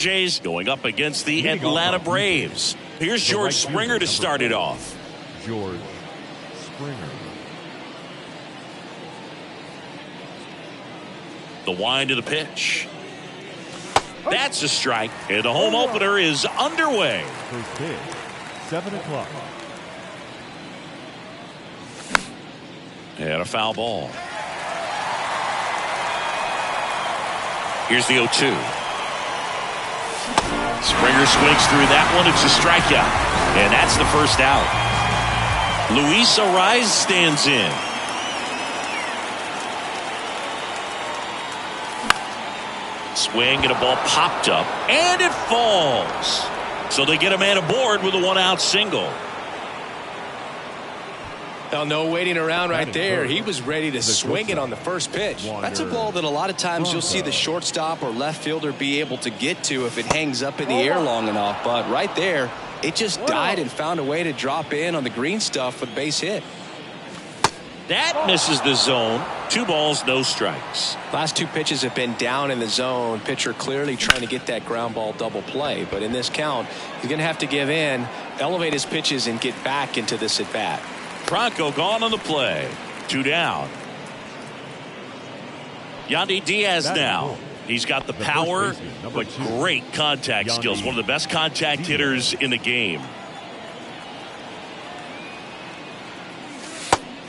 Jays going up against the Atlanta Braves. Here's George Springer to start it off. George Springer. The wind of the pitch. That's a strike, and the home opener is underway. First pitch, 7 o'clock. And a foul ball. Here's the 0-2. Springer swings through that one. It's a strikeout. And that's the first out. Luis Arraez stands in. Swing and a ball popped up. And it falls. So they get a man aboard with a one-out single. Well, no waiting around right there. He was ready to swing it on the first pitch. That's a ball that a lot of times you'll see the shortstop or left fielder be able to get to if it hangs up in the air long enough. But right there, it just died and found a way to drop in on the green stuff with a base hit. That misses the zone. 2 balls, no strikes. Last 2 pitches have been down in the zone. Pitcher clearly trying to get that ground ball double play. But in this count, he's going to have to give in, elevate his pitches, and get back into this at bat. Franco gone on the play. 2 down. Yandy Diaz now. He's got the power, but great contact skills. One of the best contact hitters in the game.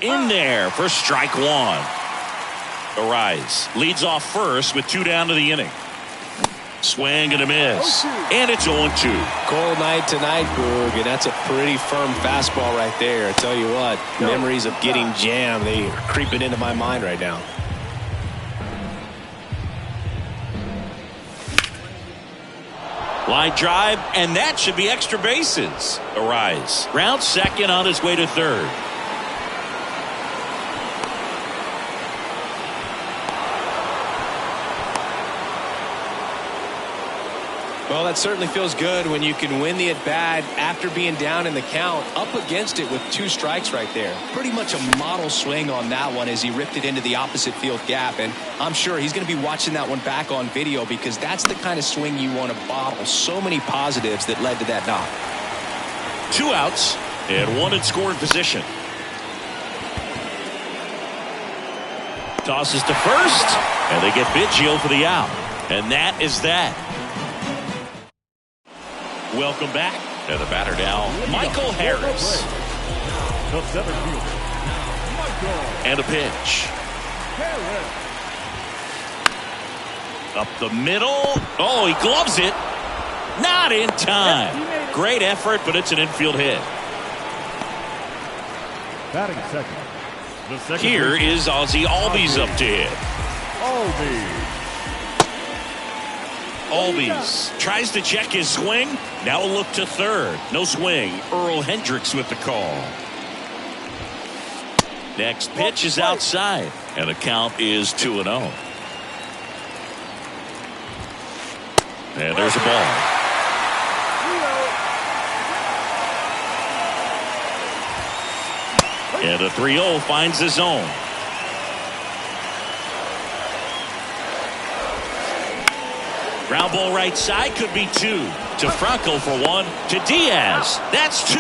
In there for strike 1. Arraez leads off first with 2 down to the inning. Swing and a miss. And it's 0-2. Cold night tonight, Boog, and that's a pretty firm fastball right there. I tell you what, memories of getting jammed, they are creeping into my mind right now. Line drive, and that should be extra bases. Arraez round second on his way to third. Well, that certainly feels good when you can win the at-bat after being down in the count, up against it with 2 strikes right there. Pretty much a model swing on that one as he ripped it into the opposite field gap, and I'm sure he's going to be watching that one back on video because that's the kind of swing you want to bottle. So many positives that led to that knock. 2 outs and 1 in scoring position. Tosses to first, and they get Biggio for the out. And that is that. Welcome back to the batter now, Michael Harris. The center fielder, Michael. And a pitch. Up the middle. Oh, he gloves it. Not in time. Great effort, but it's an infield hit. Batting second. The second Here is Ozzie Albies up to hit. Albies tries to check his swing. Now a look to third. No swing. Earl Hendricks with the call. Next pitch is outside. And the count is 2-0. And there's a ball. And a 3-0 finds the zone. Ground ball right side, could be 2. To Franco for 1. To Diaz. That's 2.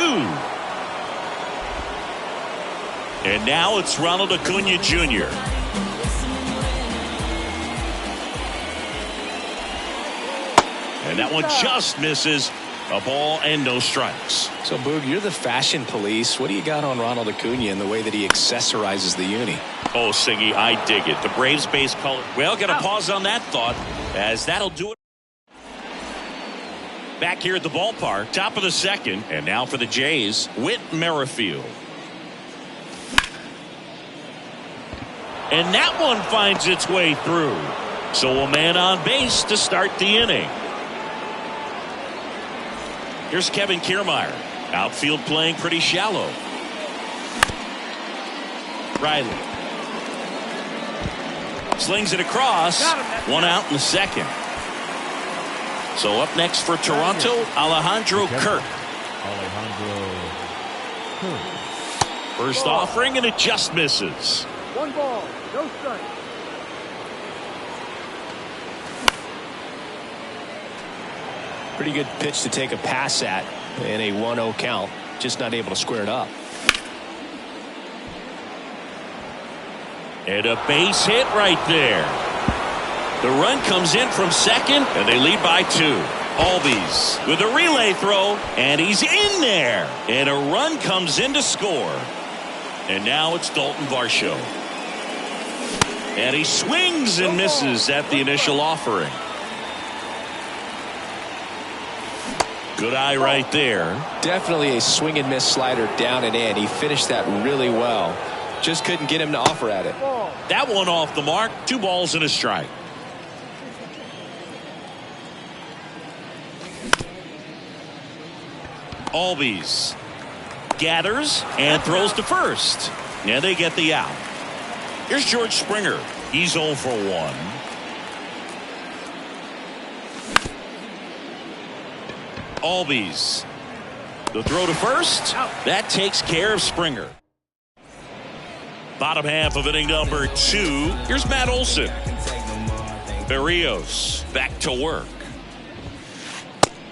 And now it's Ronald Acuna Jr. And that one just misses. A ball and no strikes. So, Boog, you're the fashion police. What do you got on Ronald Acuna and the way that he accessorizes the uni? Oh, Singy, I dig it. The Braves base color. Well, got to pause on that thought, as that'll do it. Back here at the ballpark, top of the second, and now for the Jays, Whit Merrifield. And that one finds its way through. So a man on base to start the inning. Here's Kevin Kiermaier. Outfield playing pretty shallow. Riley slings it across. 1 out in the second. So up next for Toronto, Alejandro Kirk. First offering, and it just misses. 1 ball, no strike. Pretty good pitch to take a pass at in a 1-0 count. Just not able to square it up. And a base hit right there. The run comes in from second, and they lead by 2. Albies with a relay throw, and he's in there. And a run comes in to score. And now it's Dalton Varsho. And he swings and misses at the initial offering. Good eye right there. Definitely a swing and miss slider down and in. He finished that really well. Just couldn't get him to offer at it. That one off the mark. 2 balls and a strike. Albies gathers and throws to first. And they get the out. Here's George Springer. He's 0 for 1. Albies. The throw to first. That takes care of Springer. Bottom half of inning number 2. Here's Matt Olson. Berrios back to work.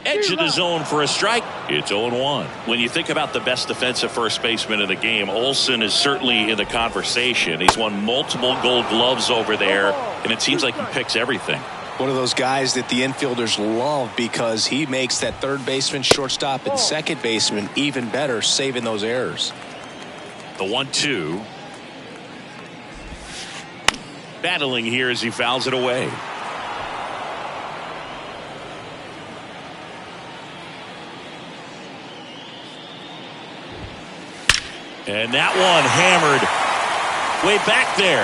Edge of the zone for a strike. It's 0-1. When you think about the best defensive first baseman in the game, Olson is certainly in the conversation. He's won multiple Gold Gloves over there, and it seems like he picks everything. One of those guys that the infielders love because he makes that third baseman, shortstop, and second baseman even better, saving those errors. The 1-2. Battling here as he fouls it away. And that one hammered way back there.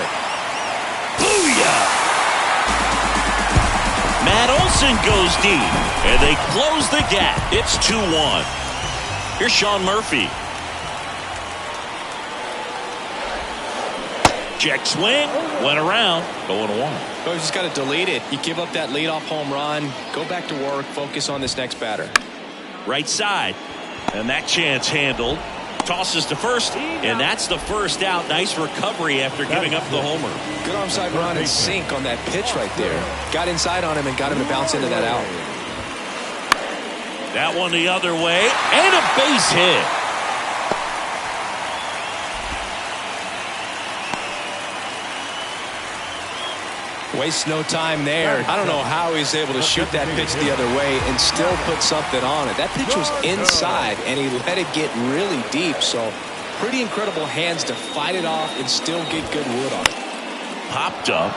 Booyah! Matt Olson goes deep, and they close the gap. It's 2-1. Here's Sean Murphy. Check swing, went around, 0-1. Oh, you just got to delete it. You give up that leadoff home run, go back to work, focus on this next batter. Right side, and that chance handled. Tosses to first, and that's the first out. Nice recovery after giving up the homer. Good onside run and sink on that pitch right there. Got inside on him and got him to bounce into that out. That one the other way, and a base hit. Wastes no time there. I don't know how he's able to shoot that pitch the other way and still put something on it. That pitch was inside, and he let it get really deep. So pretty incredible hands to fight it off and still get good wood on it. Popped up.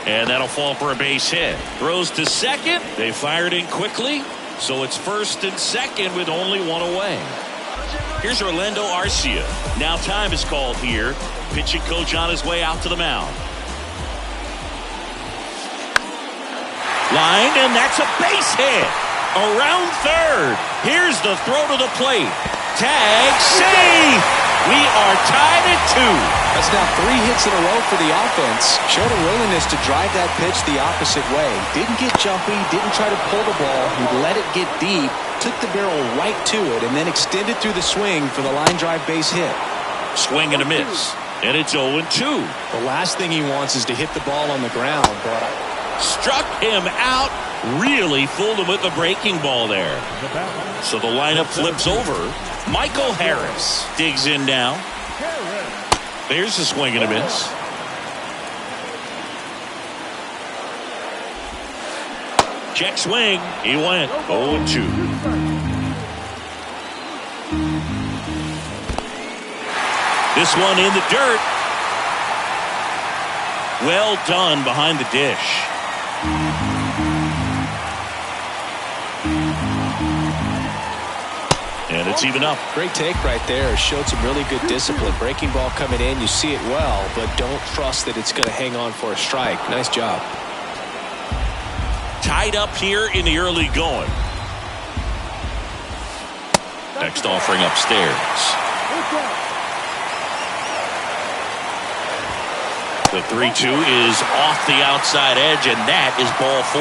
And that'll fall for a base hit. Throws to second. They fired in quickly. So it's first and second with only one away. Here's Orlando Arcia. Now time is called here. Pitching coach on his way out to the mound. Line, and that's a base hit. Around third. Here's the throw to the plate. Tag, safe. We are tied at 2. That's now 3 hits in a row for the offense. Showed a willingness to drive that pitch the opposite way. Didn't get jumpy, didn't try to pull the ball. He let it get deep, took the barrel right to it, and then extended through the swing for the line drive base hit. Swing and a miss. And it's 0-2. The last thing he wants is to hit the ball on the ground, but struck him out. Really fooled him with the breaking ball there. So the lineup flips over. Michael Harris digs in now. There's a swing and a miss. Check swing. He went 0-2. This one in the dirt. Well done behind the dish. And it's even up. Great take right there. Showed some really good discipline. Breaking ball coming in. You see it well, but don't trust that it's going to hang on for a strike. Nice job. Tied up here in the early going. Next offering upstairs. The 3-2 is off the outside edge, and that is ball 4.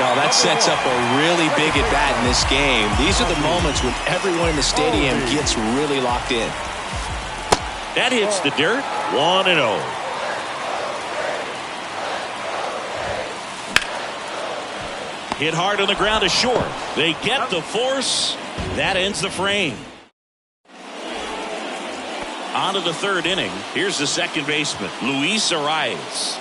Now that sets up a really big at bat in this game. These are the moments when everyone in the stadium gets really locked in. That hits the dirt. 1-0. Hit hard on the ground is short. They get the force. That ends the frame. On to the third inning. Here's the second baseman, Luis Arias.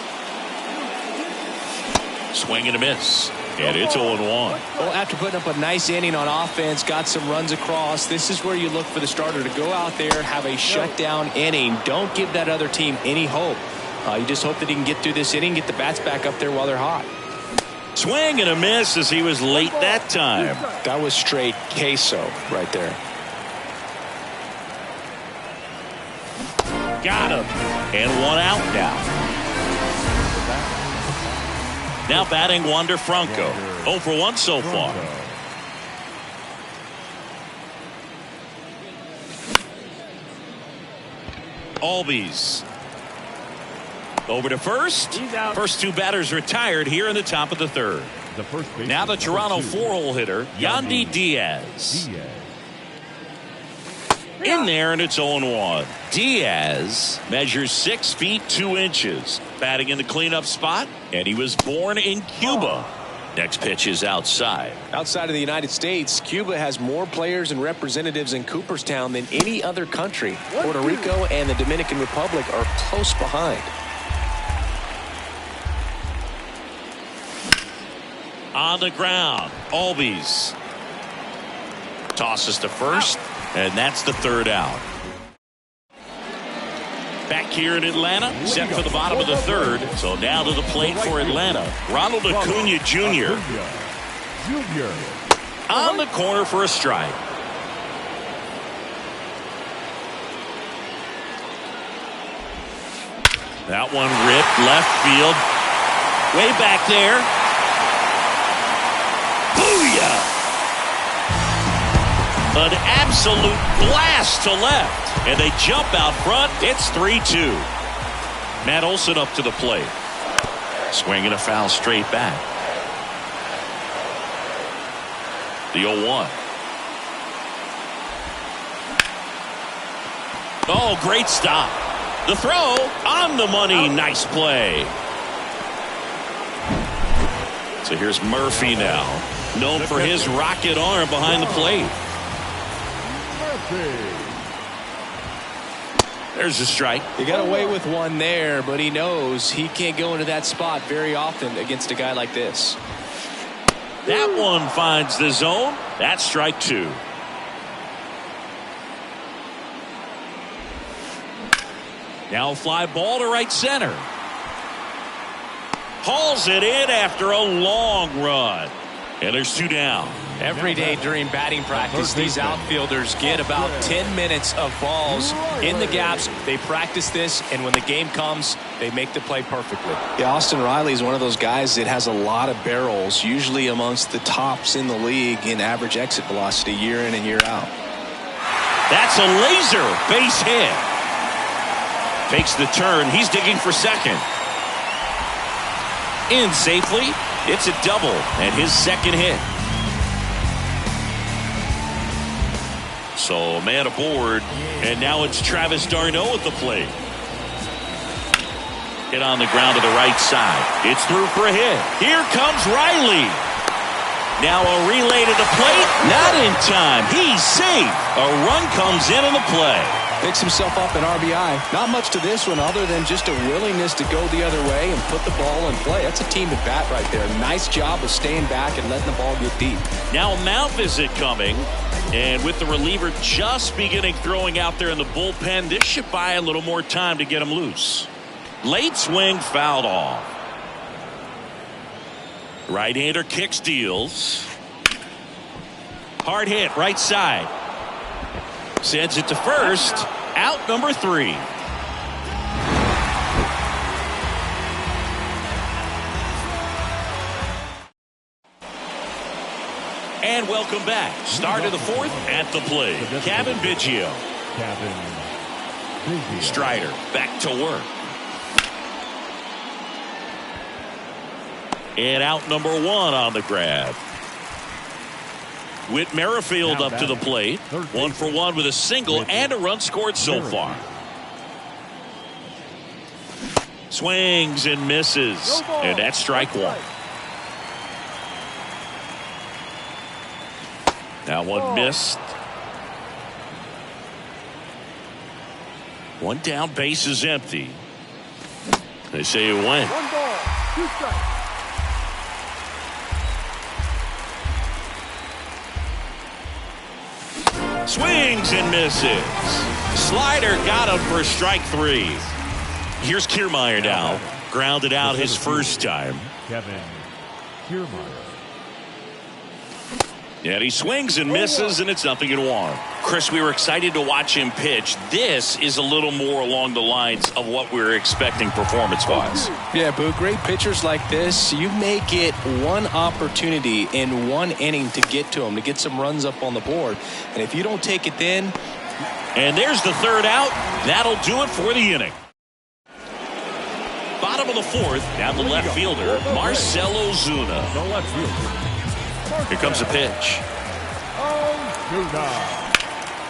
Swing and a miss. And it's 0-1. Well, after putting up a nice inning on offense, got some runs across, this is where you look for the starter to go out there, have a shutdown inning. Don't give that other team any hope. You just hope that he can get through this inning, get the bats back up there while they're hot. Swing and a miss as he was late that time. That was straight queso right there. Got him. And one out now. Now batting Wander Franco. 0 for 1 so far. Albies. Over to first. First two batters retired here in the top of the third. Now the Toronto 4-hole hitter, Yandy Diaz. In there, and it's 0-1. Diaz measures 6 feet 2 inches. Batting in the cleanup spot, and he was born in Cuba. Next pitch is outside. Outside of the United States, Cuba has more players and representatives in Cooperstown than any other country. Puerto Rico and the Dominican Republic are close behind. On the ground, Albies tosses to first, and that's the third out. Back here in Atlanta, set for the bottom of the third. So now to the plate for Atlanta, Ronald Acuna Jr. On the corner for a strike. That one ripped left field. Way back there. Booyah! An absolute blast to left. And they jump out front. It's 3-2. Matt Olson up to the plate. Swinging a foul straight back. The 0-1. Oh, great stop. The throw on the money. Nice play. So here's Murphy now. Known for his rocket arm behind the plate. There's a strike. He got away with one there, but he knows he can't go into that spot very often against a guy like this. That one finds the zone. That's strike 2. Now a fly ball to right center. Hauls it in after a long run. And there's 2 down. Every day during batting practice, these outfielders get about 10 minutes of balls in the gaps. They practice this, and when the game comes, they make the play perfectly. Yeah, Austin Riley is one of those guys that has a lot of barrels, usually amongst the tops in the league in average exit velocity year in and year out. That's a laser base hit. Takes the turn. He's digging for second. In safely. It's a double and his second hit. So a man aboard, and now it's Travis d'Arnaud at the plate. Hit on the ground to the right side. It's through for a hit. Here comes Riley. Now a relay to the plate. Not in time. He's safe. A run comes in on the play. Picks himself up an RBI. Not much to this one other than just a willingness to go the other way and put the ball in play. That's a team at bat right there. Nice job of staying back and letting the ball get deep. Now a mound visit coming. And with the reliever just beginning throwing out there in the bullpen, this should buy a little more time to get him loose. Late swing fouled off. Right-hander kick steals. Hard hit right side. Sends it to first. Out number 3. And welcome back. Start of the 4th at the plate. Kevin Biggio. Strider back to work. And out number 1 on the grab. Whit Merrifield up to the plate. 1 for 1 with a single and a run scored so far. Swings and misses. And that's strike 1. That one missed. One down, base is empty. They say it went. 1 ball, 2 strikes. Swings and misses. Slider got him for strike 3. Here's Kiermaier now. Grounded out his first time. Kevin Kiermaier. And he swings and misses, and it's 0-1. Chris, we were excited to watch him pitch. This is a little more along the lines of what we were expecting performance-wise. Yeah, Boo, great pitchers like this, you may get one opportunity in one inning to get to them, to get some runs up on the board. And if you don't take it then. And there's the third out. That'll do it for the inning. Bottom of the fourth, down the left fielder, Marcell Ozuna. The left fielder. Here comes the pitch.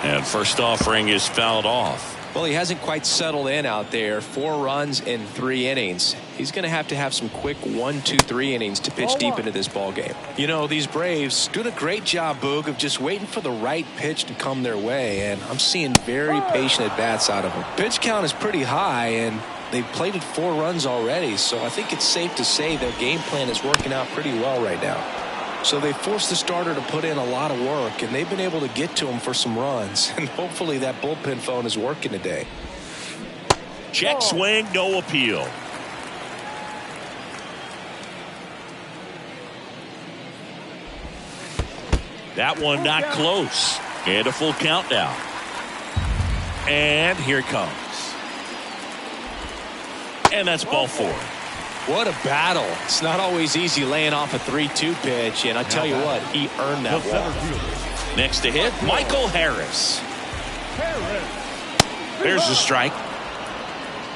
And first offering is fouled off. Well, he hasn't quite settled in out there. 4 runs in 3 innings. He's going to have some quick 1, 2, 3 innings to pitch deep into this ball game. You know, these Braves doing a great job, Boog, of just waiting for the right pitch to come their way. And I'm seeing very patient at-bats out of them. Pitch count is pretty high, and they've plated 4 runs already. So I think it's safe to say their game plan is working out pretty well right now. So they forced the starter to put in a lot of work, and they've been able to get to him for some runs. And hopefully that bullpen phone is working today. Check swing, no appeal. That one not close. And a full count now. And here it comes. And that's ball 4. What a battle. It's not always easy laying off a 3-2 pitch, and I tell you what, he earned that walk. Next to hit, Michael Harris. There's the strike.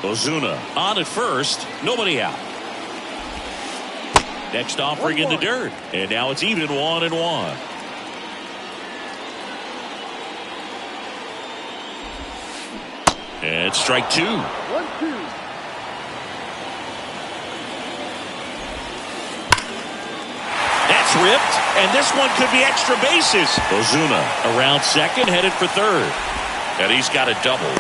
Ozuna on at first, nobody out. Next offering in the dirt, and now it's even 1-1. And strike 2. 1-2. That's ripped, and this one could be extra bases. Ozuna around second, headed for third. And he's got a double.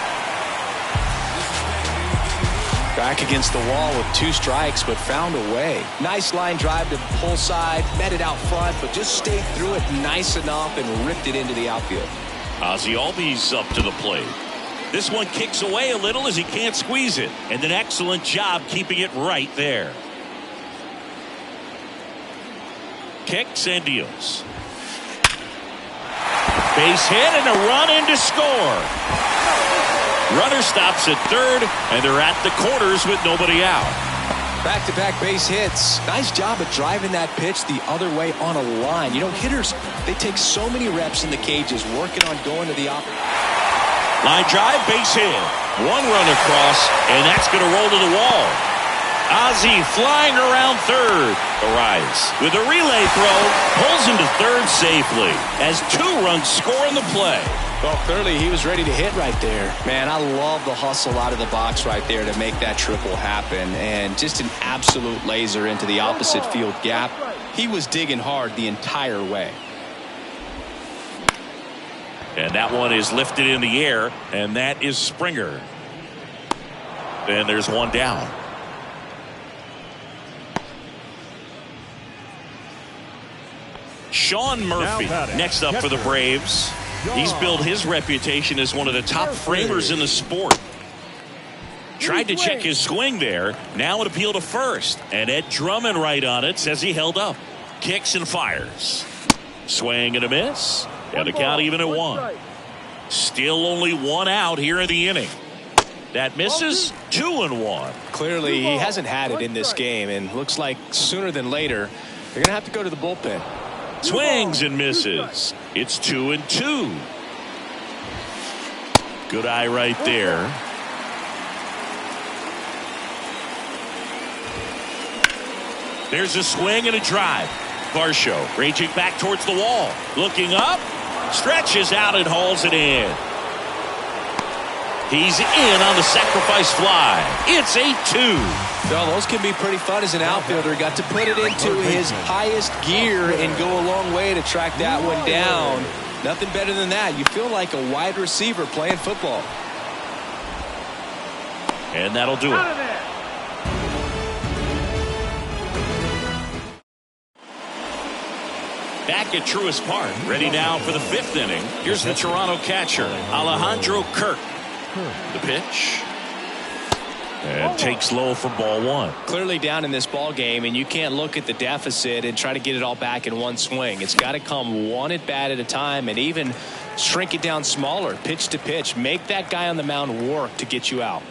Back against the wall with 2 strikes, but found a way. Nice line drive to pull side, met it out front, but just stayed through it nice enough and ripped it into the outfield. Ozzy Albies up to the plate. This one kicks away a little as he can't squeeze it. And an excellent job keeping it right there. Kicks and deals. Base hit and a run in to score. Runner stops at third, and they're at the corners with nobody out. Back-to-back base hits. Nice job of driving that pitch the other way on a line. You know, hitters, they take so many reps in the cages working on going to the opposite. Line drive, base hit. One run across, and that's going to roll to the wall. Ozzy flying around third. Arrives with a relay throw, pulls him to third safely as 2 runs score in the play. Well, clearly he was ready to hit right there. Man, I love the hustle out of the box right there to make that triple happen. And just an absolute laser into the opposite field gap. He was digging hard the entire way. And that one is lifted in the air, and that is Springer. And there's one down. Sean Murphy next up for the Braves. He's built his reputation as one of the top framers in the sport. Tried to check his swing there. Now an appeal to first. And Ed Drummond right on it, says he held up. Kicks and fires. Swing and a miss. And the count even at 1. Still only 1 out here in the inning. That misses. 2-1. Clearly he hasn't had it in this game, and looks like sooner than later they're going to have to go to the bullpen. Swings and misses. It's 2-2. Good eye right there. There's a swing and a drive. Varsho raging back towards the wall. Looking up. Stretches out and hauls it in. He's in on the sacrifice fly. It's 8-2. Well, those can be pretty fun as an outfielder. Got to put it into his highest gear and go a long way to track that one down. Nothing better than that. You feel like a wide receiver playing football. And that'll do it. Back at Truist Park, ready now for the 5th inning. Here's the Toronto catcher, Alejandro Kirk. The pitch. And takes low for ball 1. Clearly down in this ball game, and you can't look at the deficit and try to get it all back in one swing. It's got to come one at bat at a time, and even shrink it down smaller, pitch to pitch. Make that guy on the mound work to get you out.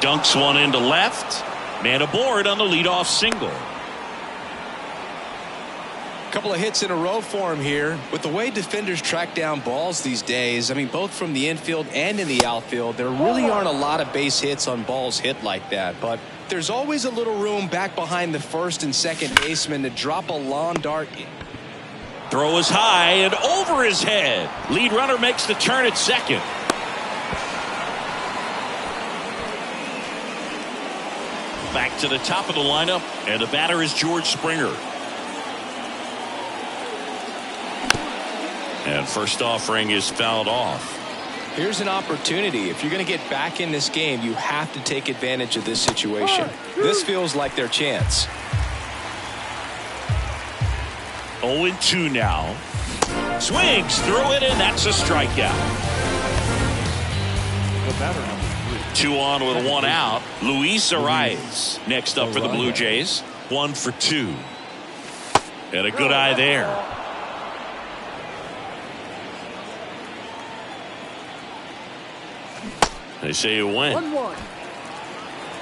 Dunks one into left. Man aboard on the leadoff single. Couple of hits in a row for him here. With the way defenders track down balls these days, I mean, both from the infield and in the outfield, there really aren't a lot of base hits on balls hit like that. But there's always a little room back behind the first and second baseman to drop a lawn dart. Throw is high and over his head. Lead runner makes the turn at second. Back to the top of the lineup, and the batter is George Springer. And first offering is fouled off. Here's an opportunity. If you're going to get back in this game, you have to take advantage of this situation. This feels like their chance. 0-2 now. Swings through it, and that's a strikeout. The batter number 3. 2 on with 1 out. Luis Arias next up for the Blue Jays. 1 for 2. And a good eye there. They say you win. 1-1.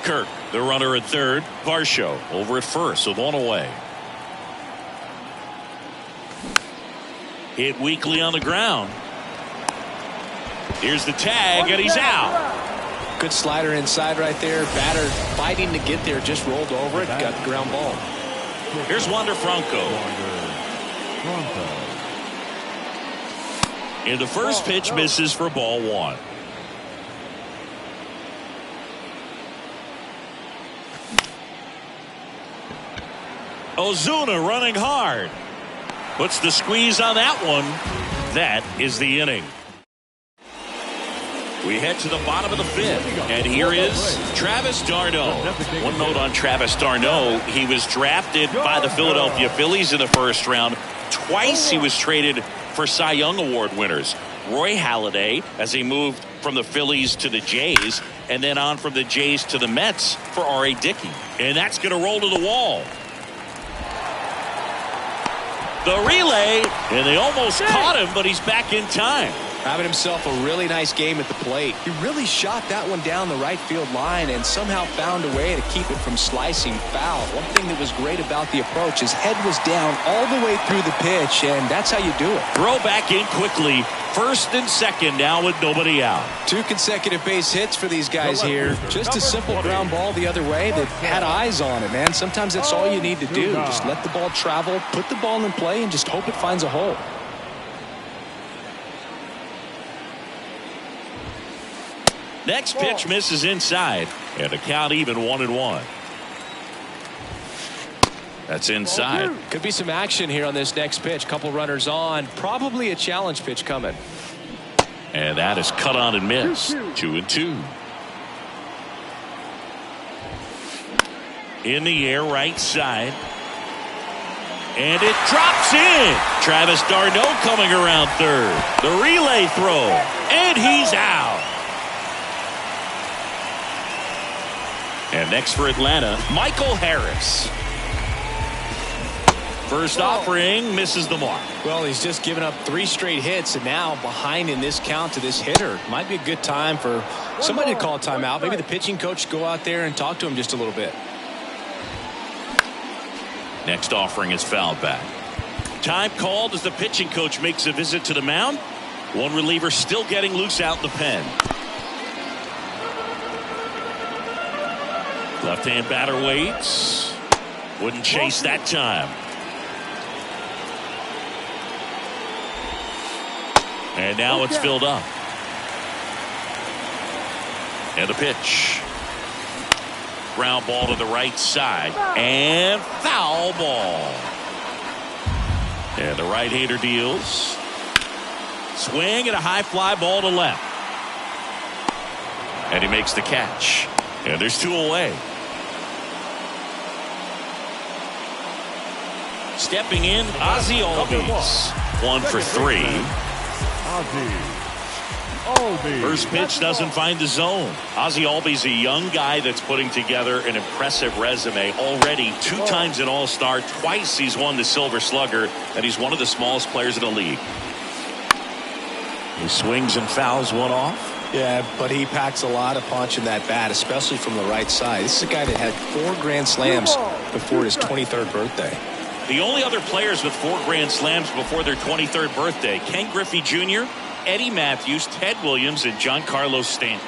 Kirk, the runner at third. Varsho over at first with 1 away. Hit weakly on the ground. Here's the tag, and he's out. Good slider inside right there. Batter fighting to get there, just rolled over it, got the ground ball. Here's Wander Franco. And the first pitch misses for ball 1. Ozuna running hard. Puts the squeeze on that one. That is the inning. We head to the bottom of the 5th, and here is Travis d'Arnaud. One note on Travis d'Arnaud: he was drafted by the Philadelphia Phillies in the first round. Twice he was traded for Cy Young Award winners. Roy Halladay, as he moved from the Phillies to the Jays, and then on from the Jays to the Mets for R.A. Dickey. And that's going to roll to the wall. The relay, and they almost caught him, but he's back in time. Having himself a really nice game at the plate. He really shot that one down the right field line and somehow found a way to keep it from slicing foul. One thing that was great about the approach, his head was down all the way through the pitch, and that's how you do it. Throw back in quickly. First and second now with nobody out. 2 consecutive base hits for these guys here. Just a simple ground ball the other way that had eyes on it, man. Sometimes that's all you need to do. Just let the ball travel, put the ball in play, and just hope it finds a hole. Next pitch misses inside, and the count even 1-1. That's inside. Could be some action here on this next pitch. Couple runners on. Probably a challenge pitch coming. And that is cut on and missed. 2-2. In the air, right side. And it drops in. Travis d'Arnaud coming around third. The relay throw. And he's out. And next for Atlanta, Michael Harris. First offering misses the mark. Well, he's just given up 3 straight hits, and now behind in this count to this hitter. Might be a good time for somebody to call a timeout. Maybe the pitching coach go out there and talk to him just a little bit. Next offering is fouled back. Time called as the pitching coach makes a visit to the mound. One reliever still getting loose out in the pen. Left-hand batter waits. Wouldn't chase that time. And now it's filled up. And the pitch. Ground ball to the right side. And foul ball. And the right-hander deals. Swing and a high fly ball to left. And he makes the catch. And there's 2 away. Stepping in, Ozzie Albies. 1 for 3. First pitch doesn't find the zone. Ozzie Albies, a young guy that's putting together an impressive resume. Already 2 times an All-Star, twice he's won the Silver Slugger, and he's one of the smallest players in the league. He swings and fouls one off. Yeah, but he packs a lot of punch in that bat, especially from the right side. This is a guy that had 4 Grand Slams before his 23rd birthday. The only other players with 4 Grand Slams before their 23rd birthday: Ken Griffey Jr., Eddie Matthews, Ted Williams, and Giancarlo Stanton.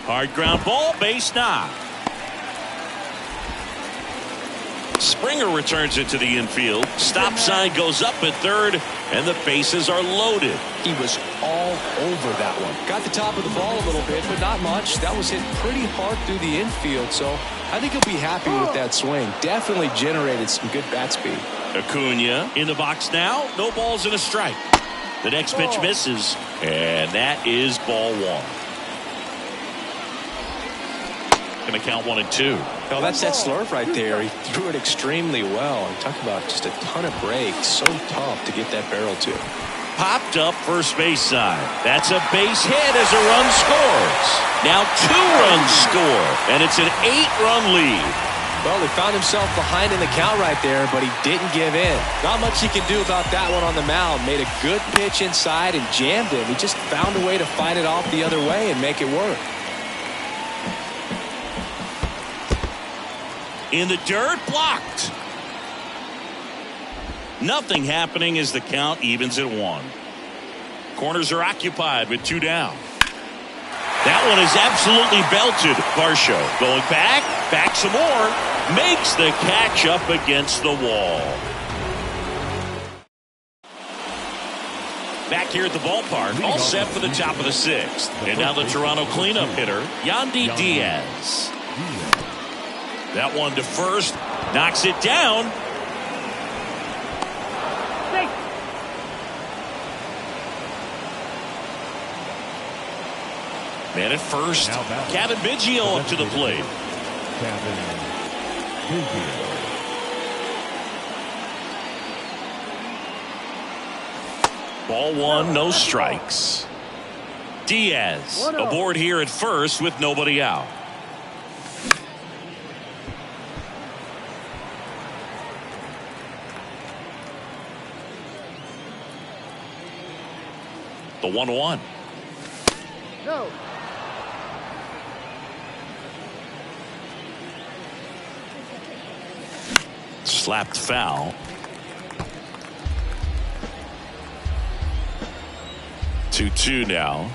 Hard ground ball, base knock. Springer returns it to the infield. Stop sign goes up at third, and the bases are loaded. He was all over that one. Got the top of the ball a little bit, but not much. That was hit pretty hard through the infield, so I think he'll be happy with that swing. Definitely generated some good bat speed. Acuna in the box now. No balls and a strike. The next pitch misses, and that is ball 1. Going to count 1 and 2. Well, that's that slurve right there. He threw it extremely well. And talk about just a ton of breaks. So tough to get that barrel to. Popped up first base side. That's a base hit as a run scores. Now 2 runs score, and it's an 8-run lead. Well, he found himself behind in the count right there, but he didn't give in. Not much he can do about that one on the mound. Made a good pitch inside and jammed him. He just found a way to fight it off the other way and make it work. In the dirt, blocked. Nothing happening as the count evens at 1. Corners are occupied with 2 down. That one is absolutely belted. Varsho going back some more. Makes the catch up against the wall. Back here at the ballpark, all set for the top of the 6th. And now the Toronto cleanup hitter, Yandy Diaz. That one to first, knocks it down. Man at first, Kevin Biggio up to the plate. Ball 1, no strikes. Diaz aboard here at first with nobody out. The 1-1. No. Slapped foul. 2-2 now.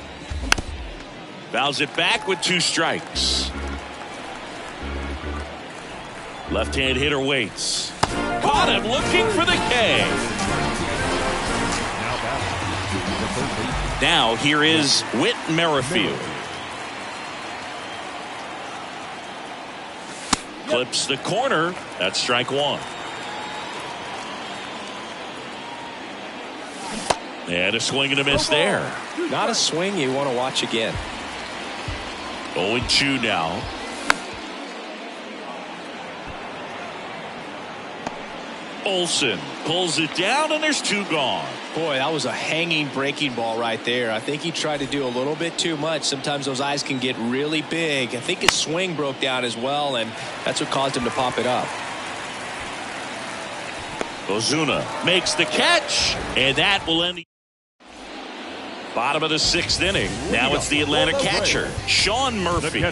Fouls it back with 2 strikes. Left-hand hitter waits. Caught him looking for the K. Now here is Whit Merrifield. Clips the corner. That's strike 1. And a swing and a miss there. Not a swing you want to watch again. 0-2 now. Olsen pulls it down, and there's 2 gone. Boy, that was a hanging breaking ball right there. I think he tried to do a little bit too much. Sometimes those eyes can get really big. I think his swing broke down as well, and that's what caused him to pop it up. Ozuna makes the catch, and that will end the bottom of the 6th inning. Now it's the Atlanta catcher, Sean Murphy.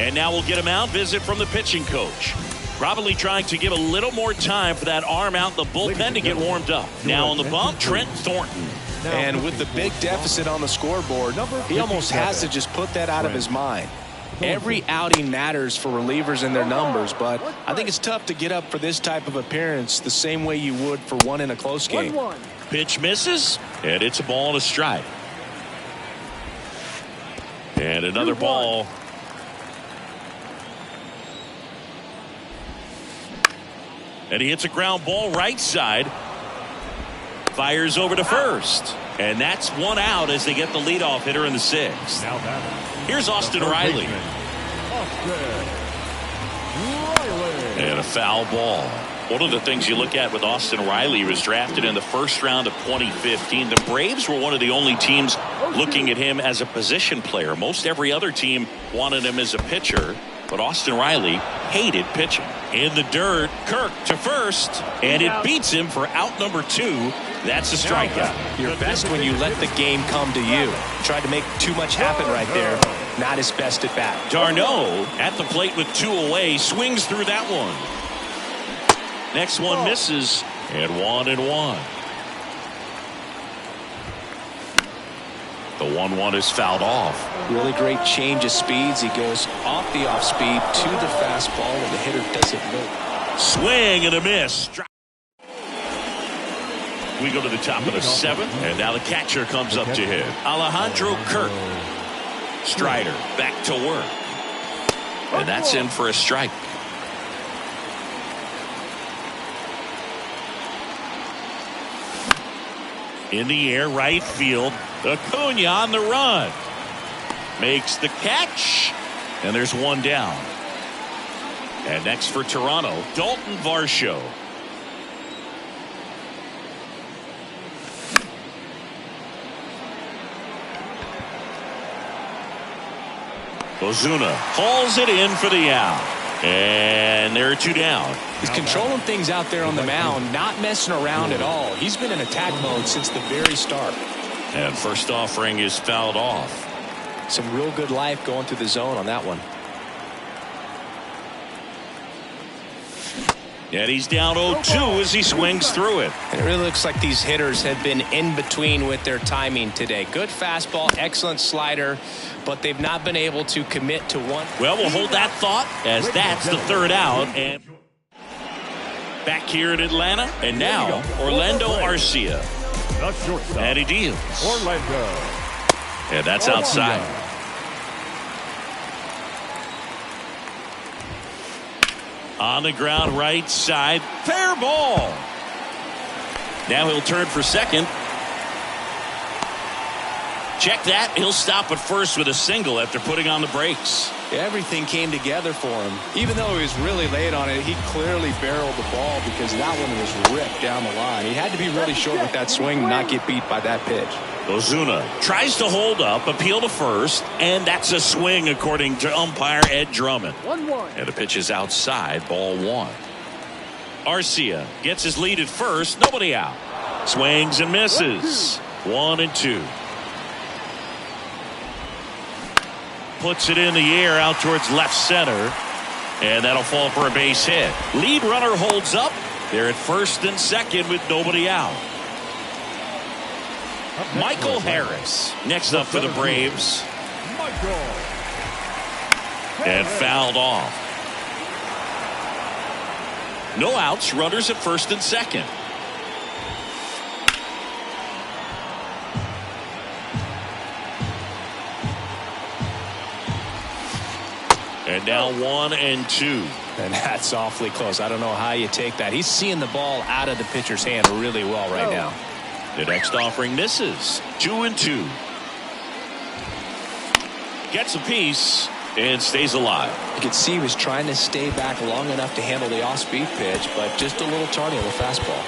And now we'll get a mound visit from the pitching coach. Probably trying to give a little more time for that arm out the bullpen to get warmed up. Now on the bump, Trent Thornton. And with the big deficit on the scoreboard, he almost has to just put that out of his mind. Every outing matters for relievers and their numbers, but I think it's tough to get up for this type of appearance the same way you would for one in a close game. Pitch misses, and it's a ball and a strike. And another ball. And he hits a ground ball right side. Fires over to first. And that's one out as they get the leadoff hitter in the sixth. Here's Austin Riley. And a foul ball. One of the things you look at with Austin Riley, was drafted in the first round of 2015. The Braves were one of the only teams looking at him as a position player. Most every other team wanted him as a pitcher. But Austin Riley hated pitching. In the dirt, Kirk to first, and it beats him for out number 2. That's a strikeout. You're best when you let the game come to you. Tried to make too much happen right there. Not his best at bat. Darno at the plate with 2 away, swings through that one. Next one misses, and 1-1. The 1-1 is fouled off. Really great change of speeds. He goes off the off speed to the fastball, and the hitter doesn't move. Swing and a miss. We go to the top of the 7th, and now the catcher comes up to hit. Alejandro Kirk. Strider back to work. And that's in for a strike. In the air, right field. Acuna on the run. Makes the catch. And there's one down. And next for Toronto, Dalton Varsho. Ozuna hauls it in for the out. And there are 2 down. He's controlling things out there on the mound, not messing around at all. He's been in attack mode since the very start. And first offering is fouled off. Some real good life going through the zone on that one. And he's down 0-2 as he swings through it. And it really looks like these hitters have been in between with their timing today. Good fastball, excellent slider, but they've not been able to commit to one. Well, we'll hold that thought as that's the 3rd out. And back here in Atlanta, and now Orlando Arcia. And he deals. And that's outside. On the ground, right side, fair ball. Now he'll turn for second. Check that. He'll stop at first with a single after putting on the brakes. Everything came together for him. Even though he was really late on it, he clearly barreled the ball because that one was ripped down the line. He had to be really short with that swing, not get beat by that pitch. Ozuna tries to hold up, appeal to first, and that's a swing according to umpire Ed Drummond. 1-1. And the pitch is outside, ball 1. Arcia gets his lead at first, nobody out. Swings and misses. 1-2. Puts it in the air out towards left center, and that'll fall for a base hit. Lead runner holds up. They're at first and second with nobody out. Michael Harris next up for the Braves. And fouled off. No outs, runners at first and second. And now 1-2. And that's awfully close. I don't know how you take that. He's seeing the ball out of the pitcher's hand really well right now. The next offering misses. 2-2. Gets a piece and stays alive. You could see he was trying to stay back long enough to handle the off-speed pitch, but just a little tardy on the fastball.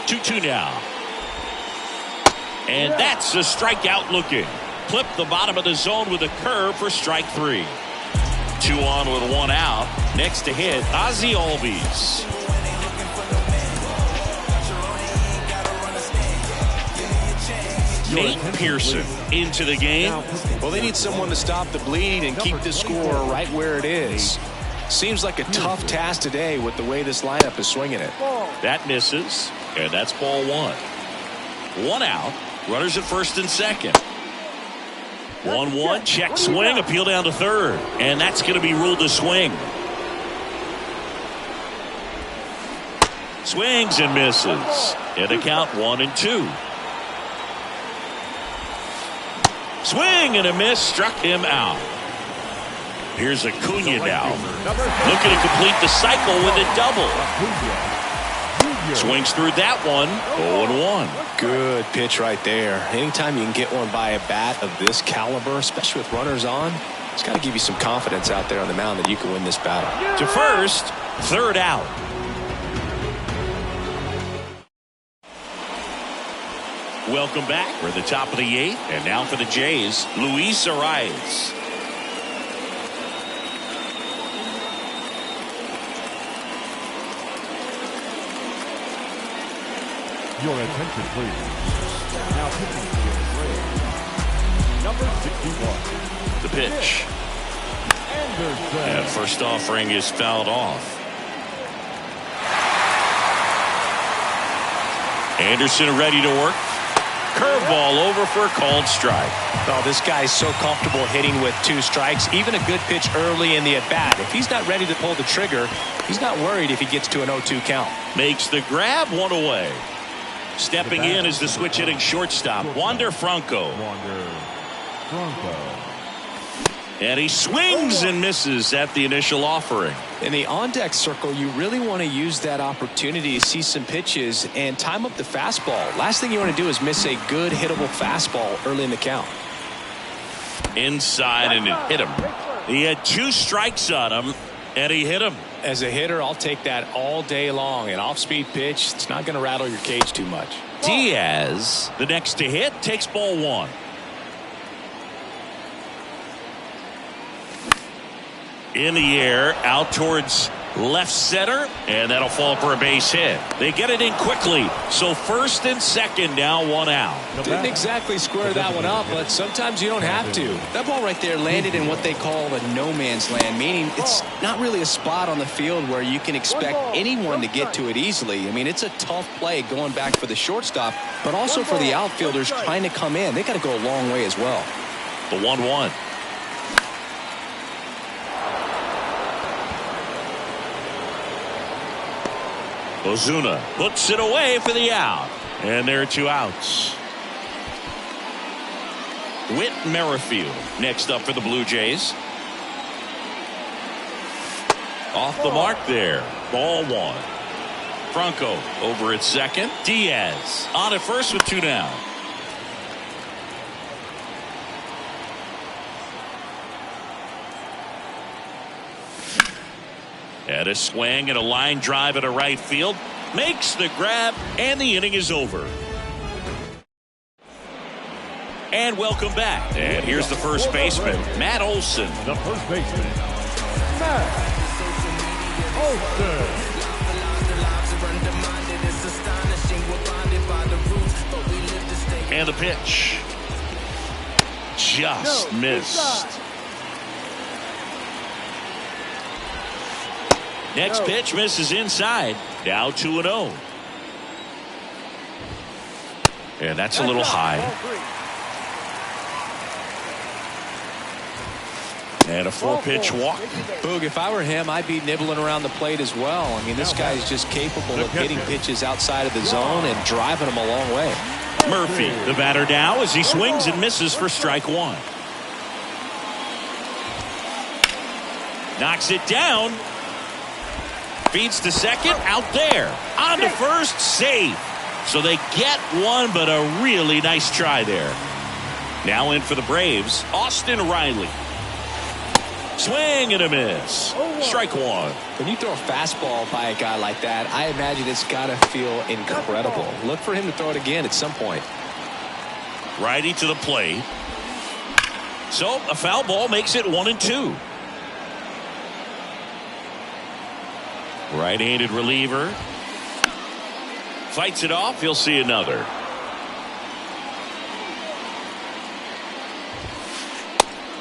2-2 now. And that's a strikeout looking. Clip the bottom of the zone with a curve for strike 3. 2 on with 1 out. Next to hit, Ozzie Albies. Nate Pearson into the game. Well, they need someone to stop the bleed and keep the score right where it is. Seems like a tough task today with the way this lineup is swinging it. That misses, and that's ball one. One out. Runners at first and second. 1-1. Check swing. Appeal down to third. And that's going to be ruled a swing. Swings and misses. And the count 1-2. Swing and a miss. Struck him out. Here's Acuna now. Looking to complete the cycle with a double. Swings through that one. 0-1. Good pitch right there. Anytime you can get one by a bat of this caliber, especially with runners on, it's got to give you some confidence out there on the mound that you can win this battle. To first, third out. Welcome back. We're at the top of the 8th. And now for the Jays, Luis Arias. Your attention, please. Now pitching for your Braves, number 61. The pitch. And first offering is fouled off. Anderson ready to work. Curveball over for a called strike. Oh, this guy's so comfortable hitting with 2 strikes. Even a good pitch early in the at-bat. If he's not ready to pull the trigger, he's not worried if he gets to an 0-2 count. Makes the grab, one away. Stepping in is the switch hitting shortstop, Wander Franco. And he swings and misses at the initial offering. In the on-deck circle, you really want to use that opportunity to see some pitches and time up the fastball. Last thing you want to do is miss a good hittable fastball early in the count. Inside, and it hit him. He had 2 strikes on him, and he hit him. As a hitter, I'll take that all day long. An off-speed pitch, it's not going to rattle your cage too much. Diaz, the next to hit, takes ball 1. In the air, out towards left center, and that'll fall for a base hit. They get it in quickly, so first and second, now 1 out. Didn't exactly square that one up, but sometimes you don't have to. That ball right there landed in what they call the no man's land, meaning it's not really a spot on the field where you can expect anyone to get to it easily. I mean, it's a tough play going back for the shortstop, but also for the outfielders trying to come in. They got to go a long way as well. The 1-1. Ozuna puts it away for the out. And there are 2 outs. Whit Merrifield next up for the Blue Jays. Off the mark there. Ball 1. Franco over at second. Diaz on at first with 2 down. At a swing and a line drive at a right field. Makes the grab, and the inning is over. And welcome back. And here's the first baseman, Matt Olson. The first baseman, Matt Olson. And the pitch. Just missed. Next pitch misses inside. Now 2-0. And that's a little high. And a 4-pitch walk. Boog, if I were him, I'd be nibbling around the plate as well. I mean, this guy is just capable of hitting pitches outside of the zone and driving them a long way. Murphy, the batter now, as he swings and misses for strike 1. Knocks it down. Feeds to second, out there. On to first, safe. So they get one, but a really nice try there. Now in for the Braves, Austin Riley. Swing and a miss. Strike 1. When you throw a fastball by a guy like that, I imagine it's got to feel incredible. Look for him to throw it again at some point. Righty to the plate. So a foul ball makes it 1-2. Right-handed reliever. Fights it off. He'll see another.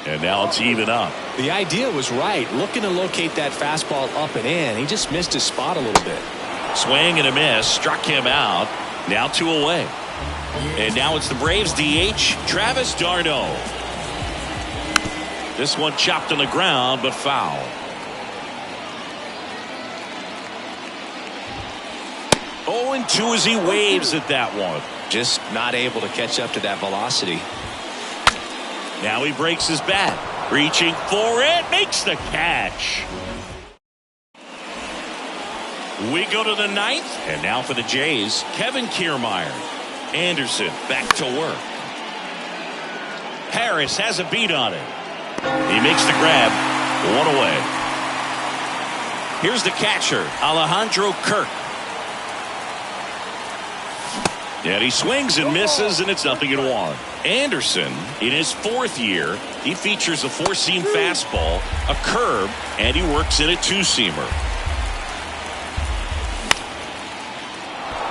And now it's even up. The idea was right, looking to locate that fastball up and in. He just missed his spot a little bit. Swing and a miss, struck him out. Now 2 away. And now it's the Braves DH, Travis d'Arnaud. This one chopped on the ground, but foul. 0-2 as he waves at that one. Just not able to catch up to that velocity. Now he breaks his bat. Reaching for it. Makes the catch. We go to the 9th. And now for the Jays, Kevin Kiermaier. Anderson back to work. Harris has a beat on it. He makes the grab. 1 away. Here's the catcher, Alejandro Kirk. And he swings and misses, and it's 0-1. Anderson, in his 4th year, he features a 4-seam fastball, a curve, and he works in a 2-seamer.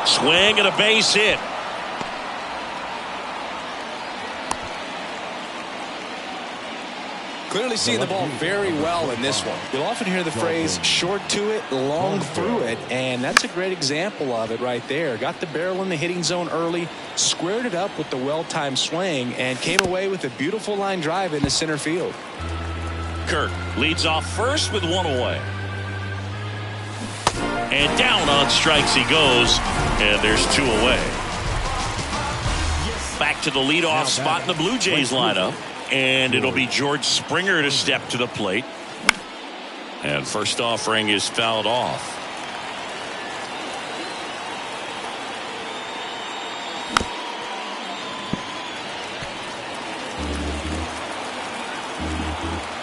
Swing and a base hit. Clearly seeing the ball very well in this one. You'll often hear the phrase short to it, long through it, and that's a great example of it right there. Got the barrel in the hitting zone early, squared it up with the well-timed swing, and came away with a beautiful line drive into center field. Kirk leads off first with 1 away. And down on strikes he goes, and there's 2 away. Back to the leadoff spot in the Blue Jays lineup. And it'll be George Springer to step to the plate. And first offering is fouled off.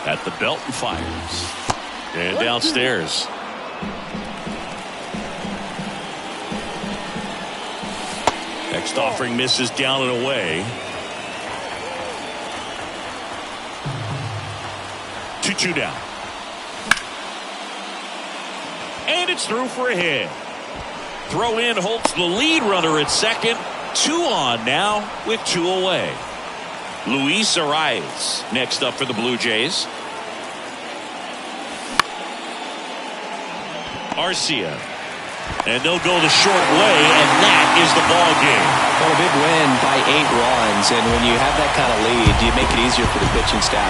At the belt and fires. And downstairs. Next offering misses down and away. 2-2 down. And it's through for a hit. Throw in Holt's the lead runner at second. 2 on now with 2 away. Luis Arias next up for the Blue Jays. Arcia. And they'll go the short way, and that is the ball game. Well, a big win by 8 runs, and when you have that kind of lead, you make it easier for the pitching staff